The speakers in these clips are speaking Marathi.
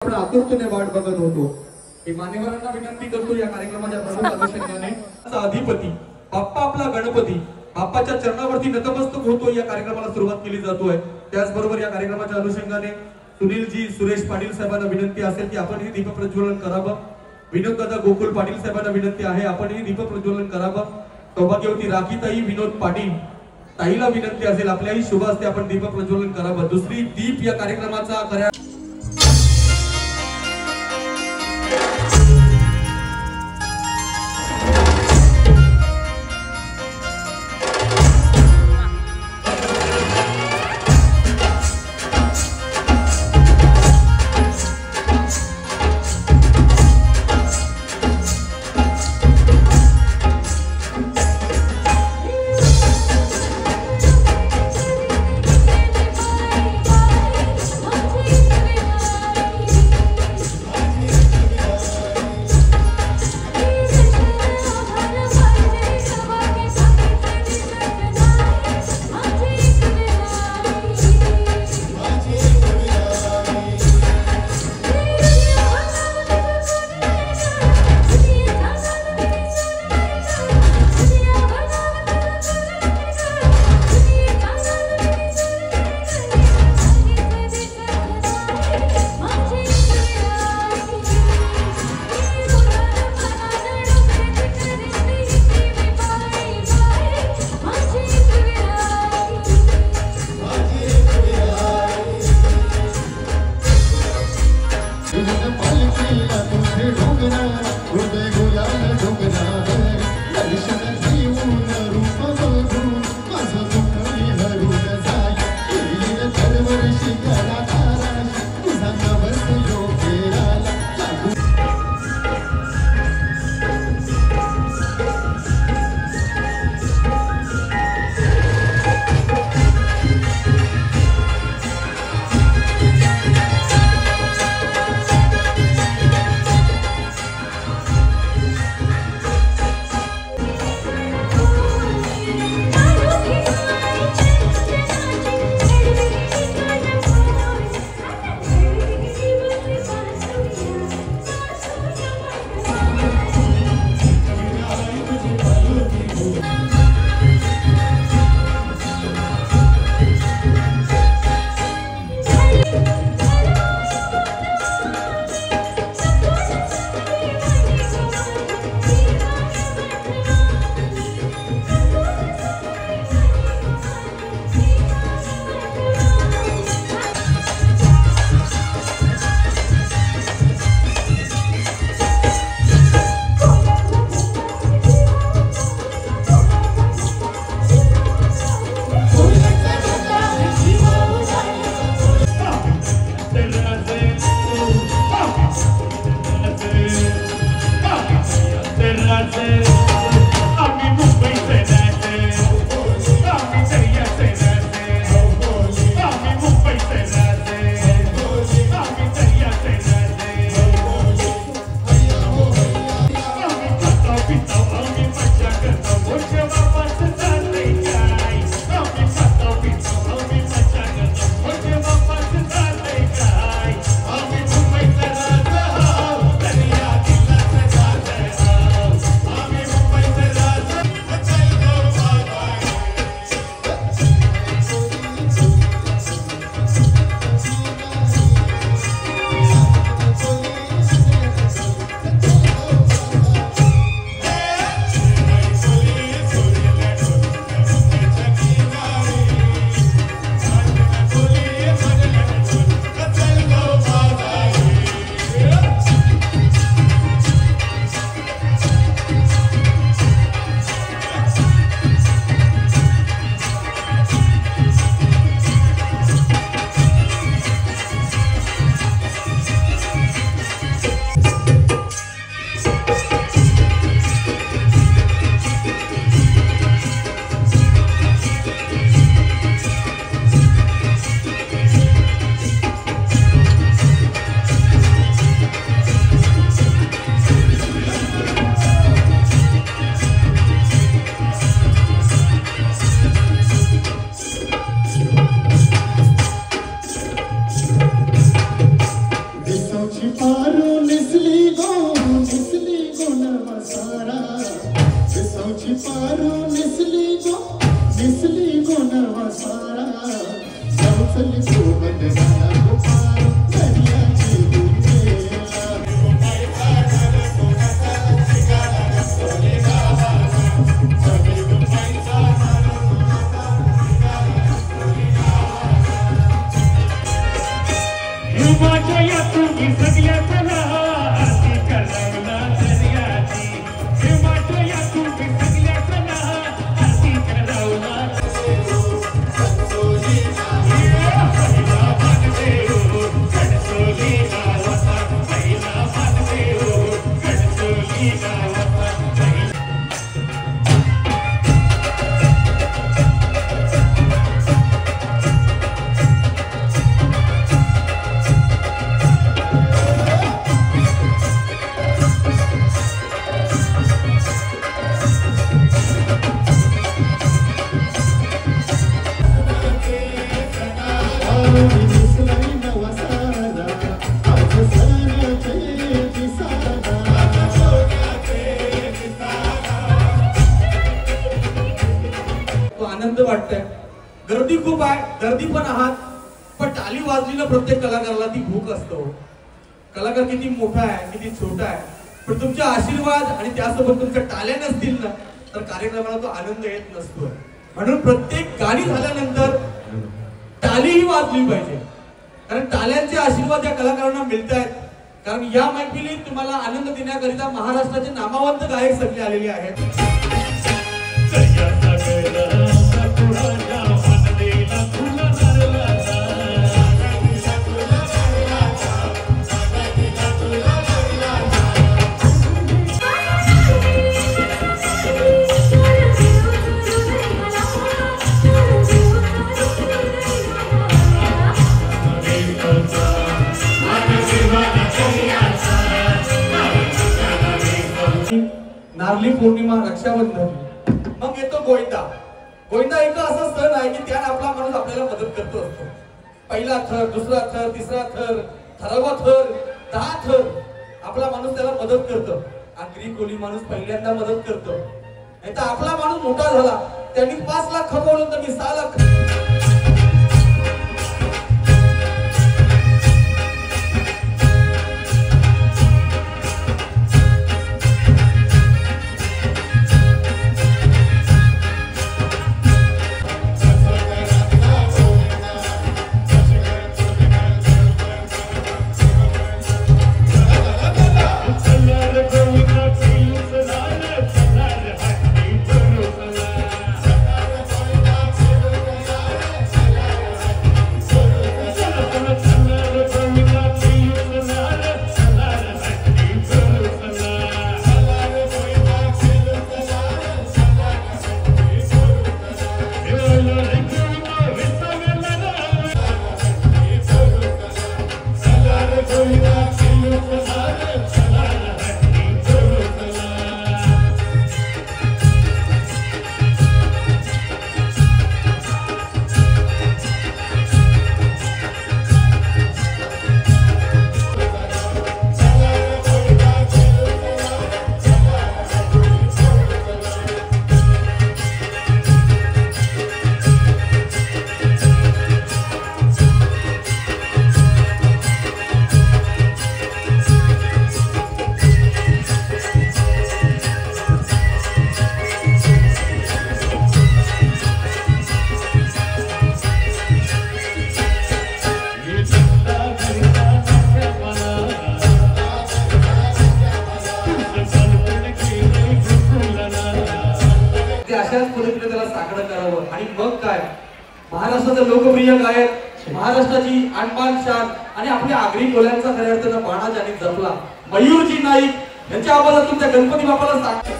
आपण आतुरतेने वाट बघत होतो। मी मान्यवरांना विनंती करतो या कार्यक्रमाच्या प्रमुख अनुषंगाने अधिपती बाप्पा आपला गणपती बाप्पाच्या चरणावरती नतमस्तक होतो या कार्यक्रमाला सुरुवात केली जातोय। त्याचबरोबर या कार्यक्रमाच्या अनुषंगाने सुनीलजी सुरेश पाटील साहेबांना विनंती असेल की आपण ही दीप प्रज्वलन करावं। विनोद दादा गोकुल पाटील साहेबांना विनंती आहे आपण ही दीप प्रज्वलन करावं। सौभाग्यवती राखीताई विनोद पाटील ताईला विनंती असेल आपल्याही शुभ हस्ते आपण दीप प्रज्वलन करावं। दुसरी दीप या कार्यक्रमाचा खऱ्या पारो निसली गो नवसारा सौची पारो निसली गो नवसारा सौचली को बदला को पारो दरिया की आनंद वाटतंय. गर्दी खूप आहे, गर्दी पण आहात, पण टाळी वाजली ना प्रत्येक कलाकाराला ती भूक असतो. कलाकार किती मोठा आहे किती छोटा आहे, पण तुमचे आशीर्वाद आणि त्यासोबत तुमच्या टाळ्या नसतील ना तर कार्यक्रमाला तो आनंद येत नसतो. म्हणून प्रत्येक गाणी झाल्यानंतर टाळीही वाजली पाहिजे, कारण टाळ्यांचे आशीर्वाद या कलाकारांना मिळत आहेत. कारण या मैफिलीत तुम्हाला आनंद देण्याकरिता महाराष्ट्राचे नामवंत गायक सगळे आलेले आहेत. नारळी पौर्णिमा, रक्षाबंधन, मग येतो गोविंदा. गोविंदा एक असा सण आहे की त्यात आपला माणूस आपल्याला मदत करतो असतो. पहिला थर, दुसरा थर, तिसरा थर, 11वा थर, 10 थर आपला माणूस त्याला मदत करतो. आगरी कोली माणूस पहिल्यांदा मदत करतो. नाही तर आपला माणूस मोठा झाला, त्यांनी 5 लाख खपवलं तर मी 6 लाख. अशाच पद्धतीने त्याला साकडं करावं. आणि मग काय, महाराष्ट्राचा लोकप्रिय गायक, महाराष्ट्राची आणबान शान आणि आपल्या आगरी कोल्यांचा खऱ्या अर्थानं बाणा ज्यांनी जपला, मयूरजी नाईक यांच्या आवाजात तुमच्या गणपती बाप्पाला साक्ष.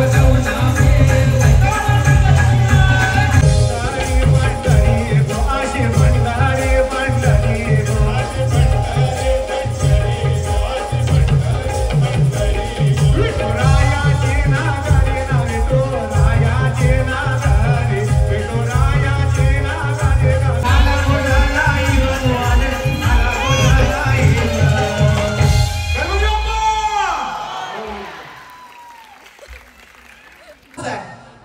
Now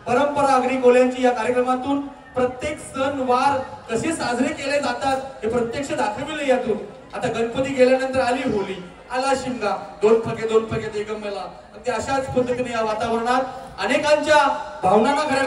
परंपरा आगरी कोल्यांची या कार्यक्रमातून प्रत्येक सण वार कसे साजरे केले जातात हे प्रत्यक्ष दाखविले यातून. आता गणपती गेल्यानंतर आली होली, आला शिमगा, दोन फगे ते गमेला. ते अशाच पद्धतीने या वातावरणात अनेकांच्या भावनांना खऱ्या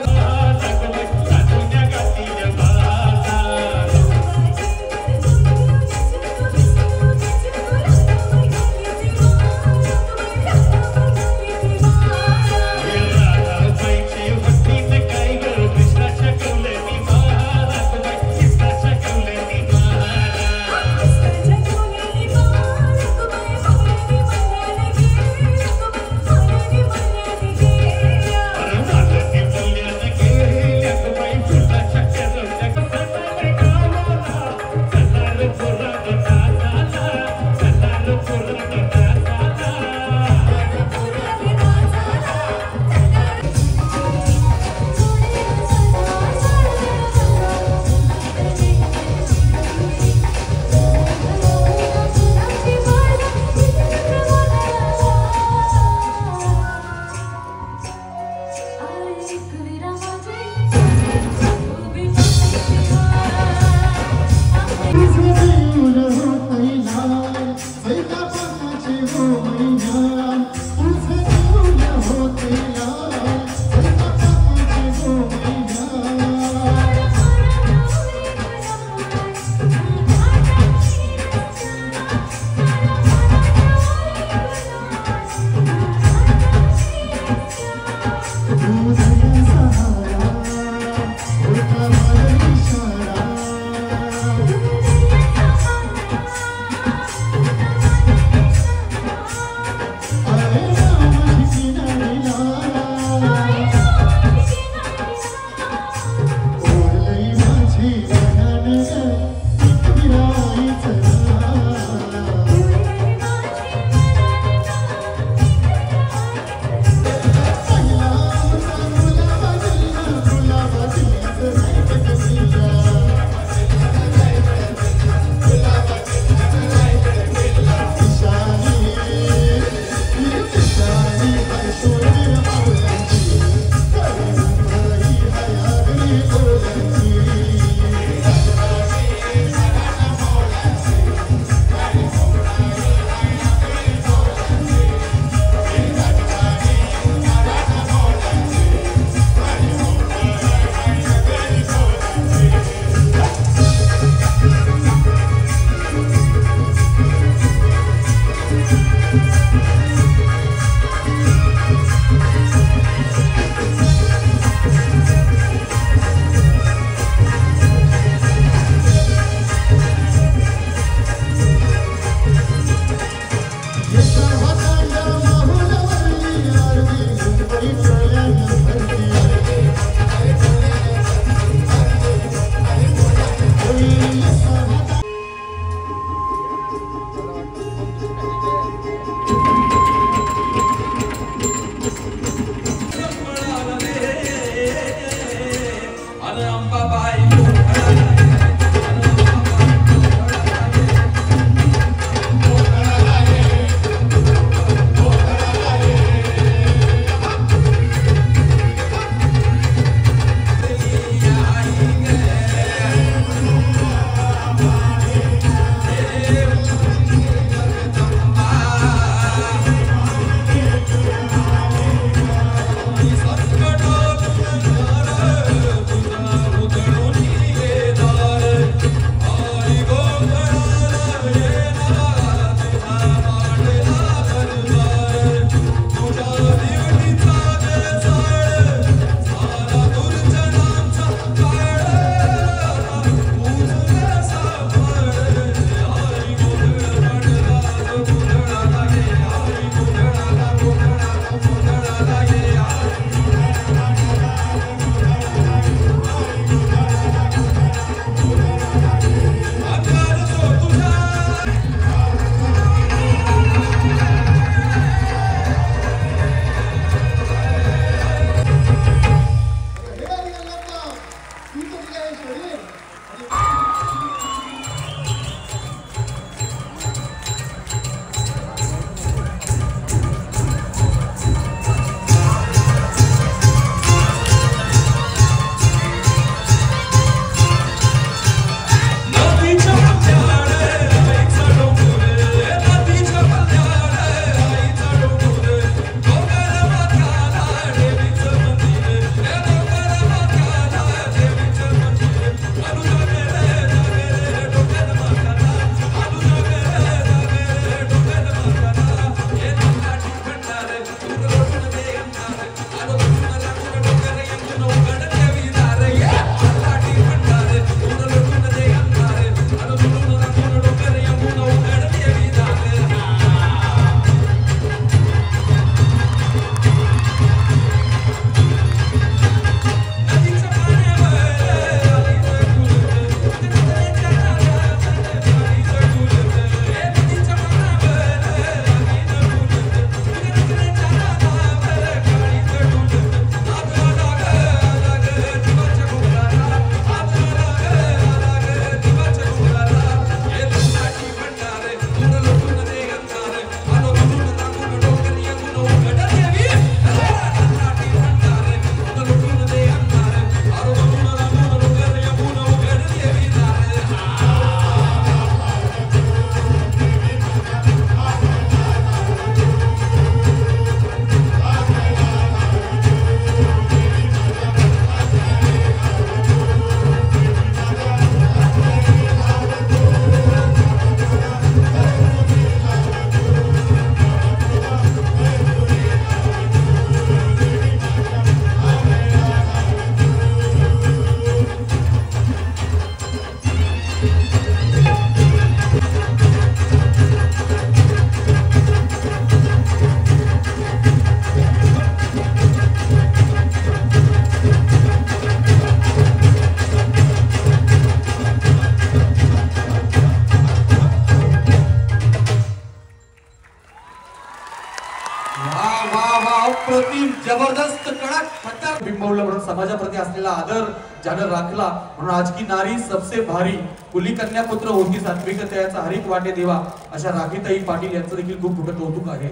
अप्रतिम जबरदस्त कडक खतरनाक बिंबवलं म्हणून समाजाप्रती असलेला आदर ज्यानं राखला म्हणून आज की नारी सबसे भारी कुली कन्या पुत्र होती सात्विकतेचा हरिक वाटे देवा अशा राखीताई पाटील यांचं देखील खूप मोठं कौतुक आहे.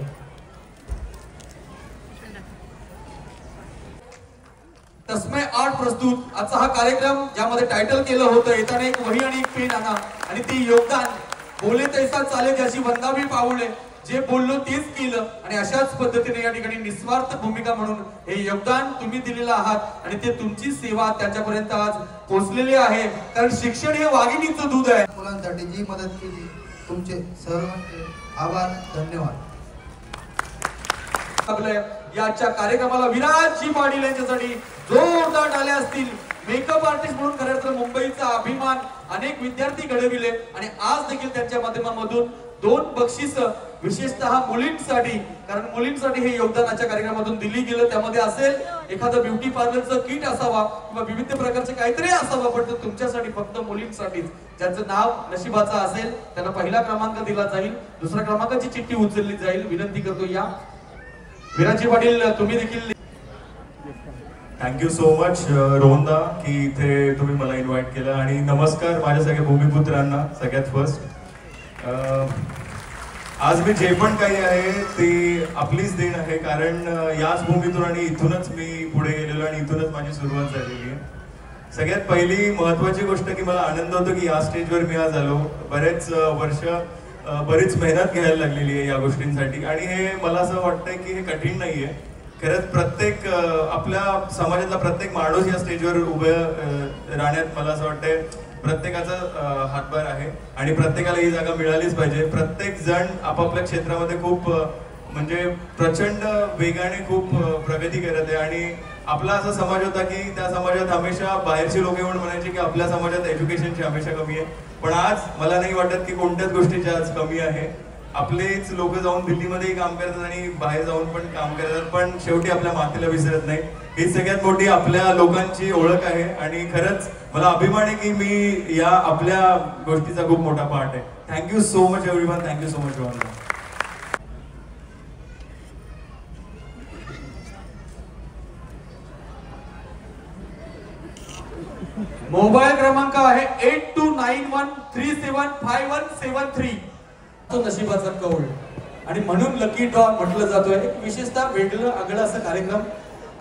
तस्मय आर्ट प्रस्तुत आजचा हा कार्यक्रम ज्यामध्ये टायटल केलं होतं येताना एक वही आणि एक पेन आणा आणि ती योगदान बोले तैसा चाले ज्याची वंदावी पाऊले जे बोललो तेच केलं आणि अशाच पद्धतीने या ठिकाणी निस्वार्थ भूमिका म्हणून हे योगदान तुम्ही दिलेलं आहात आणि ते तुमची सेवा त्यांच्यापर्यंत आज पोहोचलेली आहे. कारण शिक्षण हे वाघिणीचं दूध आहे. मुलांसाठी जी मदत केली तुमचे सर्वांचे आभार धन्यवाद. याच्या कार्यक्रमाला विराजजी पाटील यांच्यासाठी जोरदार टाळ्या असतील. मेकअप आर्टिस्ट म्हणून खरं तर मुंबईचा अभिमान अनेक विद्यार्थी घडविले आणि आज देखील त्यांच्या माध्यमातून 2 बक्षीस विशेषतः मुलींसाठी कारण मुलींसाठी हे योगदानाच्या कार्यक्रमातून दिली गेलं. त्यामध्ये असेल एखादं ब्युटी पार्लरचं किट असावा किंवा विविध प्रकारचे काहीतरी असावा पण तुमच्यासाठी फक्त मुलींसाठीच ज्यांचं नाव नशिबाचं असेल त्यांना पहिला क्रमांक दिला जाईल. दुसऱ्या क्रमांकाची चिठ्ठी उचलली जाईल. विनंती करतो या विराजी पाटील तुम्ही देखील. थँक्यू सो मच रोहनदा की इथे तुम्ही मला इन्व्हाइट केलं आणि नमस्कार माझ्या सगळ्या भूमिपुत्रांना. सगळ्यात फर्स्ट आज मी जे पण काही आहे ते आपलीच देण आहे कारण याच भूमीतून आणि इथूनच मी पुढे गेलेलो आणि इथूनच माझी सुरुवात झालेली आहे. सगळ्यात पहिली महत्त्वाची गोष्ट की मला आनंद होतो की या स्टेजवर मी आज आलो. बरेच वर्ष बरीच मेहनत घ्यायला लागलेली आहे या गोष्टींसाठी आणि हे मला असं वाटतंय की हे कठीण नाही आहे. खरंच प्रत्येक आपल्या समाजातला प्रत्येक माणूस या स्टेजवर उभं राहण्यात मला असं वाटतंय प्रत्येकाचा हातभार आहे आणि प्रत्येकाला ही जागा मिळालीच पाहिजे. प्रत्येक जण आपापल्या क्षेत्रामध्ये खूप म्हणजे प्रचंड वेगाने खूप प्रगती करत आहे आणि आपला असा समाज होता की त्या समाजात हमेशा बाहेरची लोक येऊन म्हणायचे की आपल्या समाजात एज्युकेशनची हमेशा कमी आहे. पण आज मला नाही वाटत की कोणत्याच गोष्टीची आज कमी आहे. आपलेच लोक जाऊन दिल्लीमध्येही काम करतात आणि बाहेर जाऊन पण काम करतात पण शेवटी आपल्या मातीला विसरत नाही. ही सगळ्यात मोठी आपल्या लोकांची ओळख आहे आणि खरंच मला अभिमान आहे की मी या आपल्या गोष्टीचा खूप मोठा पार्ट आहे. Thank you so much everyone. Thank you so much Rohan. Mobile क्रमांक आहे 8291375173. तो नशिबाचा कौल आणि म्हणून लकी ड्रॉ म्हटलं जातोय. एक विशेषतः वेगळं आगळं असं कार्यक्रम.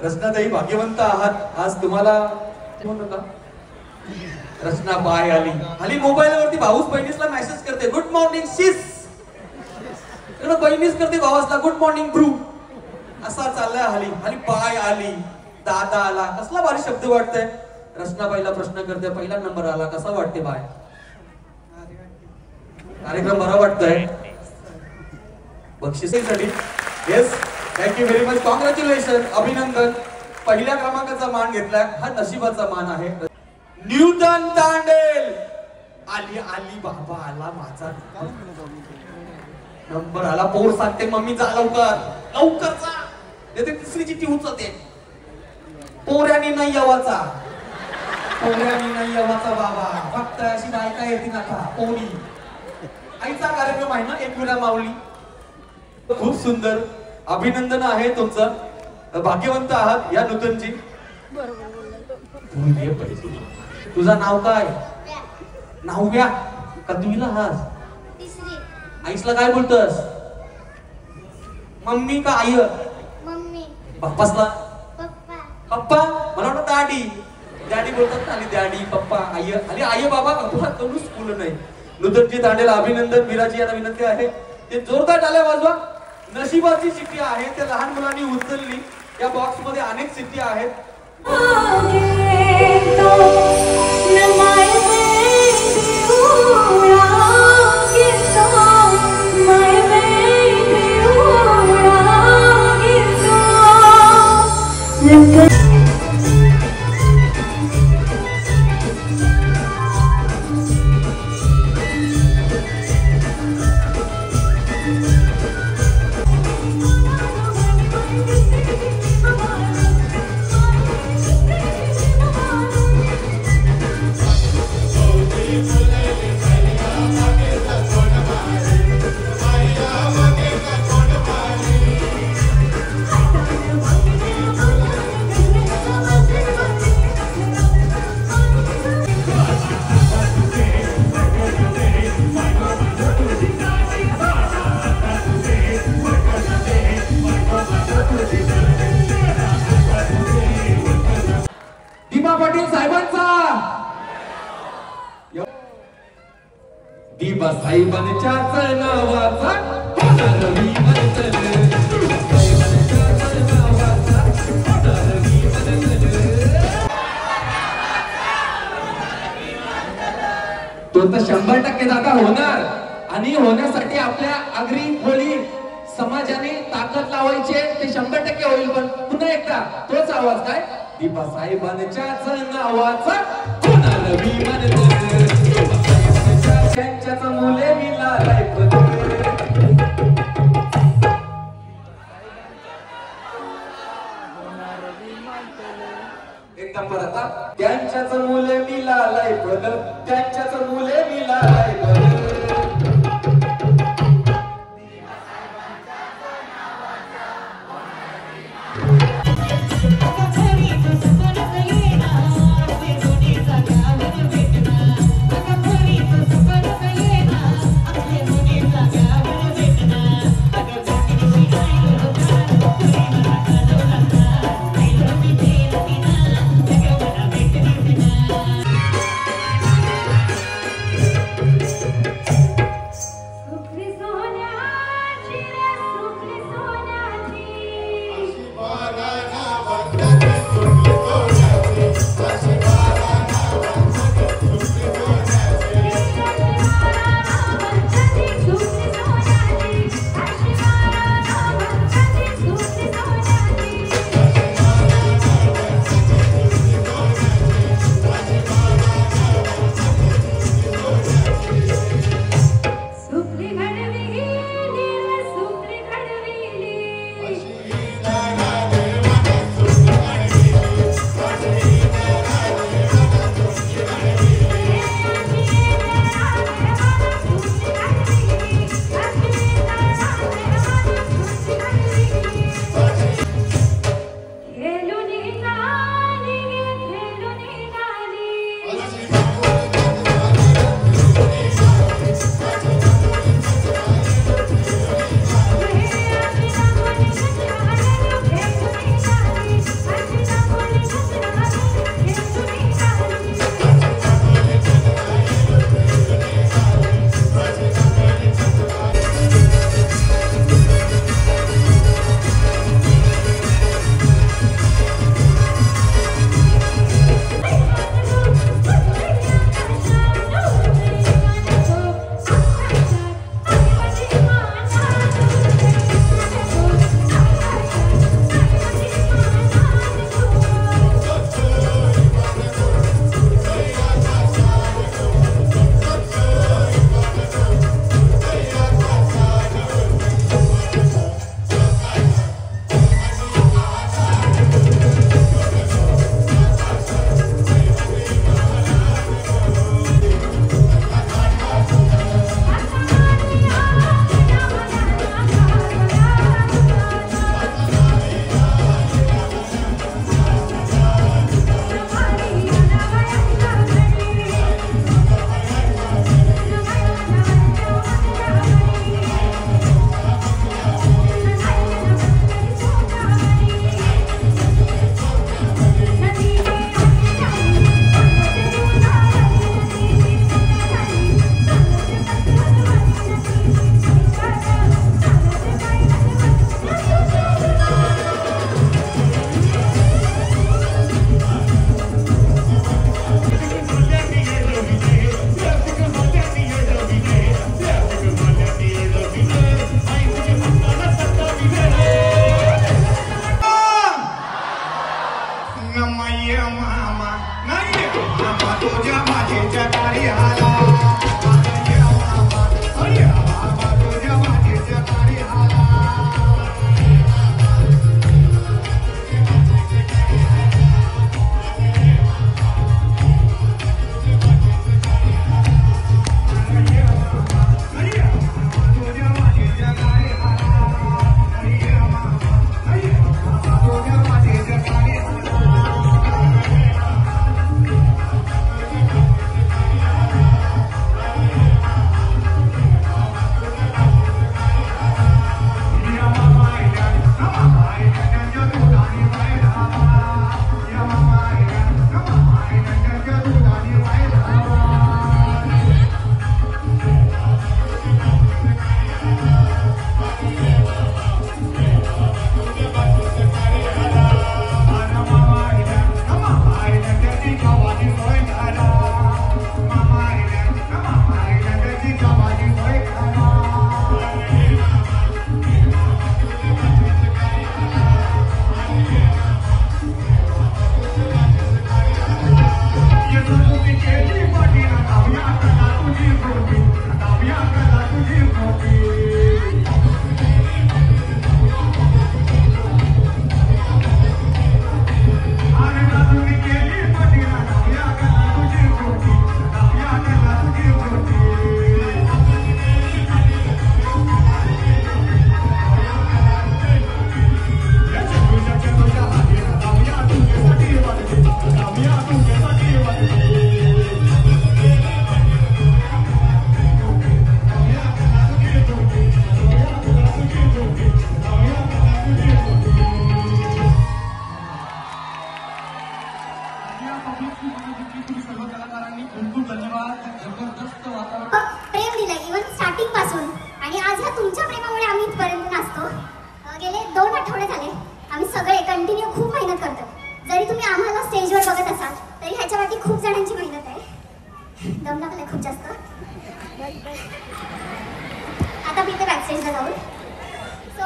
रचनाताई भाग्यवंत आहात आज तुम्हाला नका रचना बाय आली हल्ली मोबाईलवरती भाऊस बहिणीसला मेसेज करते गुड मॉर्निंग सिस. बहिणीच करते भावासला गुड मॉर्निंग ब्रू. असा चाललाय हल्ली. हल्ली बाय आली दादा आला कसला भारी शब्द वाटतंय. रचनाबाईला प्रश्न करते पहिला नंबर आला कसा वाटते बाय. कार्यक्रम बरा वाटतोय बक्षिसासाठी. Yes thank you very much. Congratulation अभिनंदन. पहिल्या क्रमांकाचा मान घेतलाय हा नशिबाचा मान आहे. न्यूटन तांडेल आली आली बाबा आला माझा नंबर आला. पोर सांगते मम्मी जा लवकर लवकर जा. येते तिसरी चिठ्ठी उचलते पोऱ्यानी नाही यावाचा पोऱ्यानी नाही यावाचा बाबा फक्त अशी बायका येते नका पोरी. आईचा कार्यक्रम आहे ना एक विरा माऊली. खूप सुंदर अभिनंदन आहे तुमचं. भाग्यवंत आहात या नूतनजी. तुझं नाव काय. नाव्या कधीला हास आईसला काय बोलतस मम्मी का आई. बाप्पासला पप्पा मला वाटतं दाडी डॅडी बोलतात ना आणि डॅडी पप्पा आई आणि आई बाबा कधीच स्कूल नाही. नूतनजी तांडेला अभिनंदन. विराजी यांना विनंती आहे ते जोरदार टाळ्या वाजवा. नशिबाची चिठ्ठी आहे त्या लहान मुलांनी उचलली. या बॉक्स मध्ये अनेक चिठ्ठी आहेत. पाटील साहेबांचा दिबा साहेबांच्या नावाचा होणार विमानतळ तो तर 100% दादा होणार आणि होण्यासाठी आपल्या आगरी कोळी समाजाने ताकद लावायची ते 100% होईल. पण पुन्हा एकदा तोच आवाज काय दीपा साहेबांच्या नावाचा होणार विमानतळ त्यांच्याच मुले मिळालाय एकदम परत त्यांच्याच मुले मिळालाय पद त्यांच्याच मुले मिळालाय पद तुम्ही सर्व कलाकारांनी खूप खूप धन्यवाद. जबरदस्त वातावरण प्रेम दिलंय इव्हन स्टार्टिंग पासून आणि आज ह्या तुमच्या प्रेमामुळे आम्ही इथपर्यंत नाचतो. गेले 2 आठवडे झाले आम्ही सगळे कंटिन्यू खूप मेहनत करतो. जरी तुम्ही आम्हाला स्टेजवर बघत असाल तरी ह्याच्यावरती खूप जणांची मेहनत आहे. दम लागलाय खूप जास्त. आता मी ते बॅकस्टेजला जाऊन सो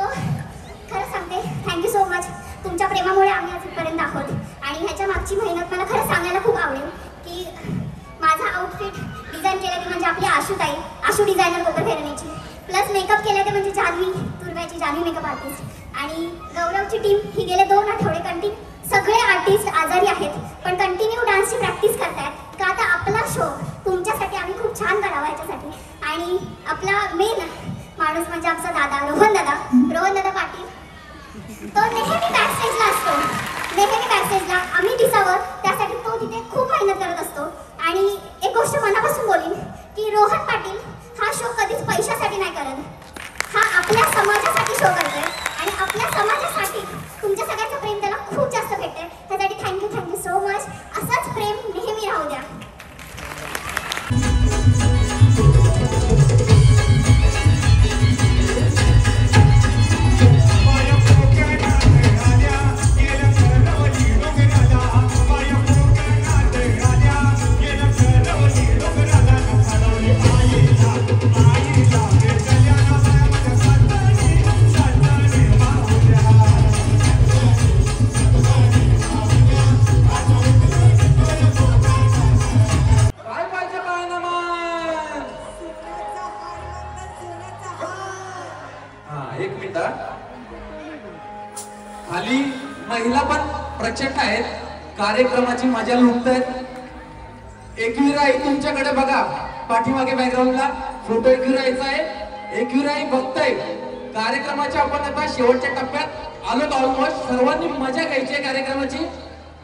खरं सांगते थँक्यू सो मच. तुमच्या प्रेमामुळे आम्ही आज इथपर्यंत आहोत आणि ह्याच्या मागची मेहनत मला खरं सांगायला खूप आवडेल की माझा आउटफिट डिझाईन केला ते म्हणजे आपली आशूताई, आशू डिझायनर कोपरखेरणेची, प्लस मेकअप केला ते म्हणजे जान्हवी तुर्व्याची, जान्हवी मेकअप आर्टिस्ट आणि गौरवची टीम ही गेले 2 आठवडे कंटिन्यू सगळे आर्टिस्ट आजारी आहेत पण कंटिन्यू डान्सची प्रॅक्टिस करतायत का आता आपला शो तुमच्यासाठी आम्ही खूप छान करावा याच्यासाठी. आणि आपला मेन माणूस म्हणजे आमचा दादा रोहन दादा पाटील. तो नेहमी बॅकस्टेजला असतो, नेहमी बॅकस्टेजला आम्ही दिसावं त्यासाठी तो तिथे खूप मेहनत करत असतो. आणि एक गोष्ट मनापासून बोलीन की रोहन पाटील हा शो कधीच पैशासाठी नाही करत, हा आपल्या समाजासाठी शो करतोय आणि आपल्या समाजासाठी तुमच्या सगळ्यांचं प्रेम त्याला खूप जास्त भेटतंय. त्यासाठी थँक्यू सो मच. असंच प्रेम नेहमी राहू द्या. खाली महिला पण प्रचंड आहेत, कार्यक्रमाची मजा लुटतायत. एकविराई तुमच्याकडे बघा, पाठीमागे बॅकग्राऊंडला फोटो एकविराईचा आहे. एकविराई बघताय कार्यक्रमाच्या आपण आता शेवटच्या टप्प्यात आलो. ऑलमोस्ट सर्वांनी मजा घ्यायची आहे कार्यक्रमाची.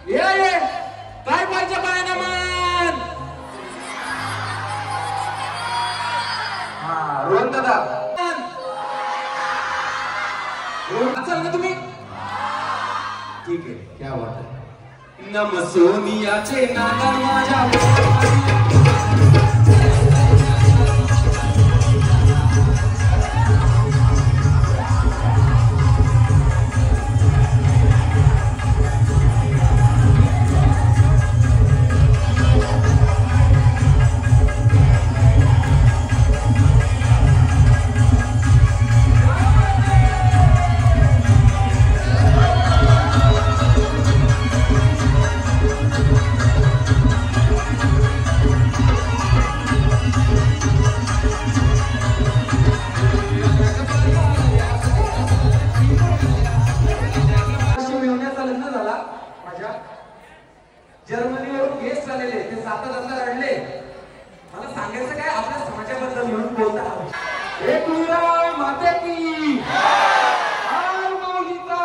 ये काय पाहिजे बायना मान. हा रोहन दादा असाल ना तुम्ही? ठीक आहे, क्या बात आहे. नम सोनियाचे नादा माझ्या जर्मनीवरून गेस्ट आलेले ते 7 तास रडले. मला सांगायचं काय आपल्या समाजाबद्दल म्हणून बोलतात. एक विराय माते की हार माऊलीचा.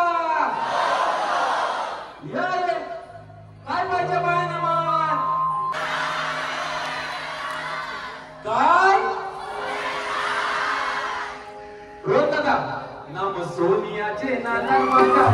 या काय पाहिजे बायना मान. काय रोज दादा नाम सोनियाचे नाना माझ्या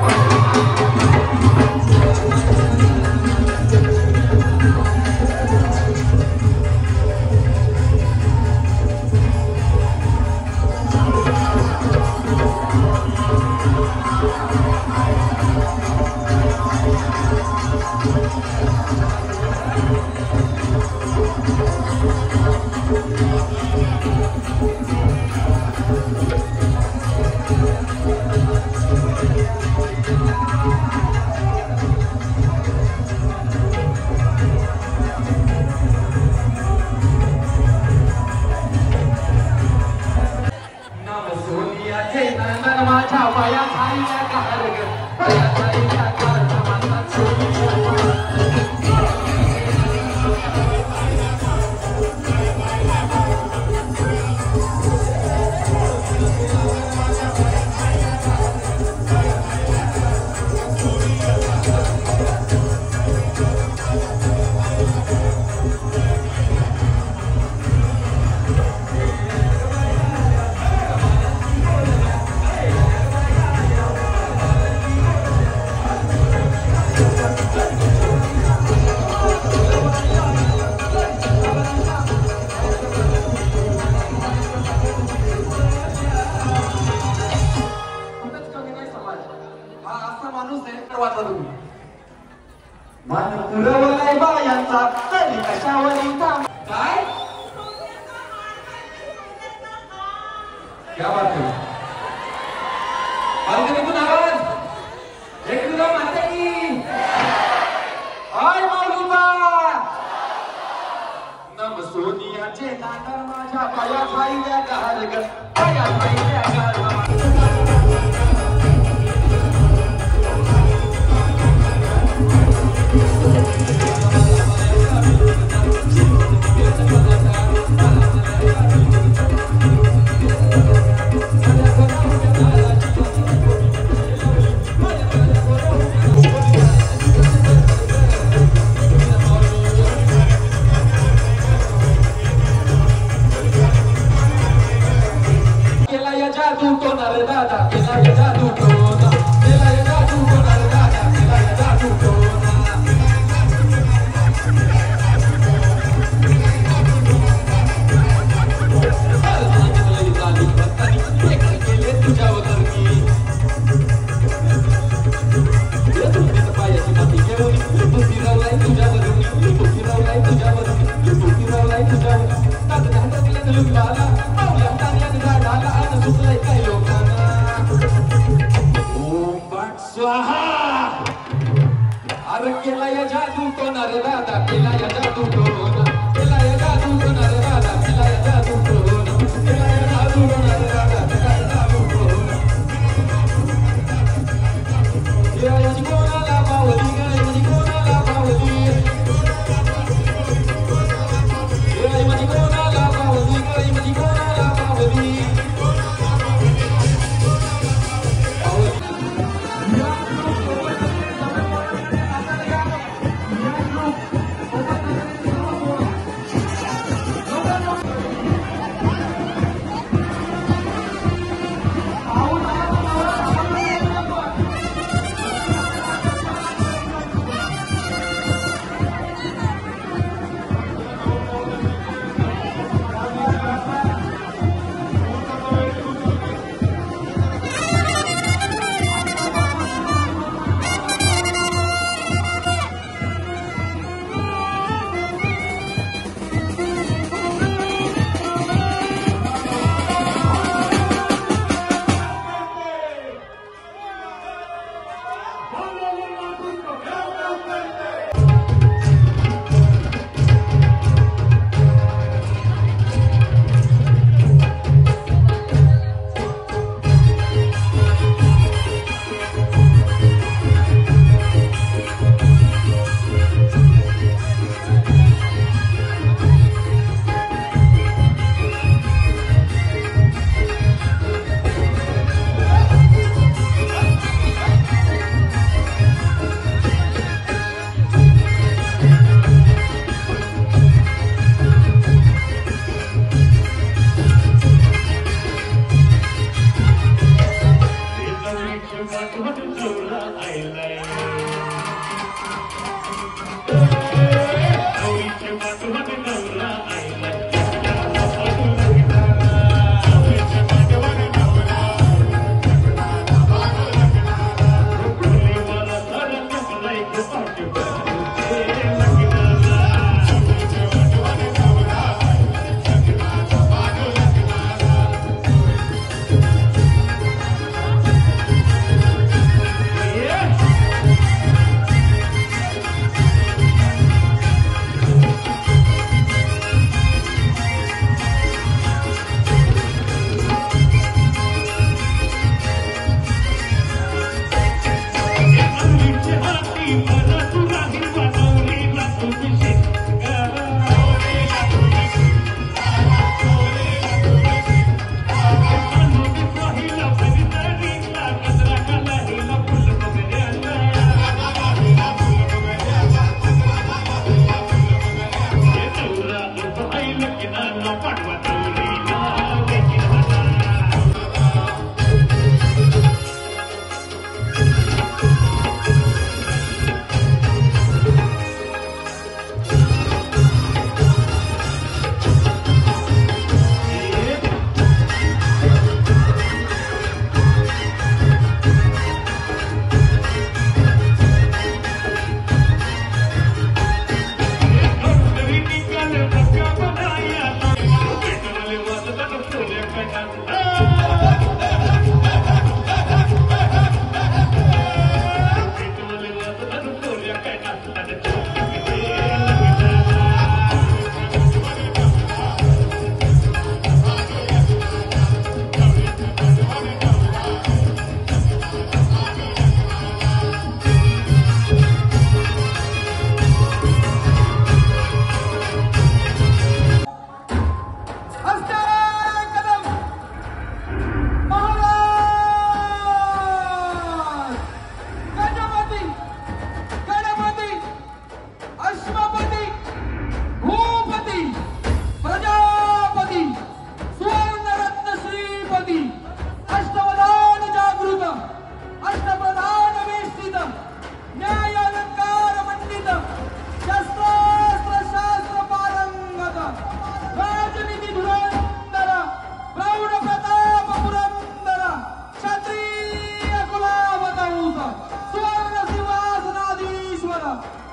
मान पुरवलाय बायांचा तरी कशावरी थांब काय क्या बात है बालकनीतून आवाज एक तुला माताई आय माऊलीबा नम सोनियाचे नाकार माझ्या पायात वाहिल्या गार ग पायात वाहिल्या गार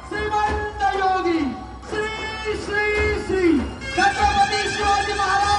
श्रीमंत योगी श्री श्री श्री छत्रपती शिवाजी महाराज